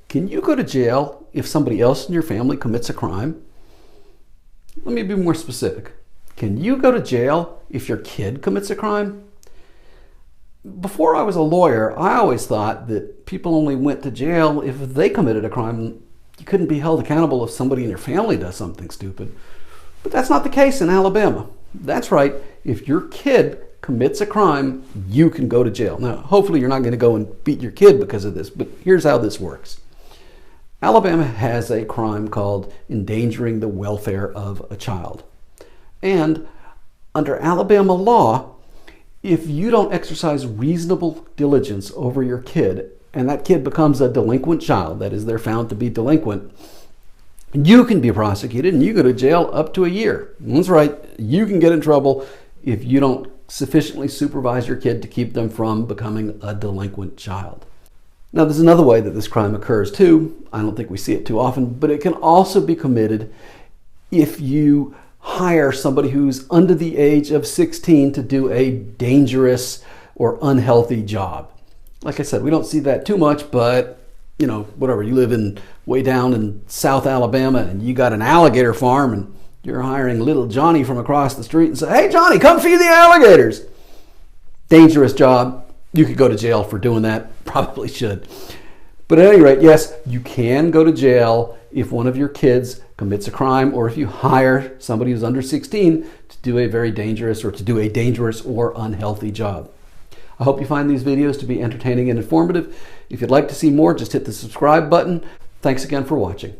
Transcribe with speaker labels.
Speaker 1: Can you go to jail if somebody else in your family commits a crime? Let me be more specific. Can you go to jail if your kid commits a crime? Before I was a lawyer, I always thought that people only went to jail if they committed a crime. You couldn't be held accountable if somebody in your family does something stupid. But that's not the case in Alabama. That's right. If your kid commits a crime, you can go to jail. Now, hopefully you're not going to go and beat your kid because of this, but here's how this works. Alabama has a crime called endangering the welfare of a child. And under Alabama law, if you don't exercise reasonable diligence over your kid, and that kid becomes a delinquent child, that is, they're found to be delinquent, you can be prosecuted and you go to jail up to a year. That's right, you can get in trouble if you don't sufficiently supervise your kid to keep them from becoming a delinquent child. Now, there's another way that this crime occurs too. I don't think we see it too often, but it can also be committed if you hire somebody who's under the age of 16 to do a dangerous or unhealthy job. Like I said, we don't see that too much, but whatever, you live way down in South Alabama and you got an alligator farm and you're hiring little Johnny from across the street and say, "Hey Johnny, come feed the alligators." Dangerous job. You could go to jail for doing that. Probably should. But at any rate, yes, you can go to jail if one of your kids commits a crime or if you hire somebody who's under 16 to do a dangerous or unhealthy job. I hope you find these videos to be entertaining and informative. If you'd like to see more, just hit the subscribe button. Thanks again for watching.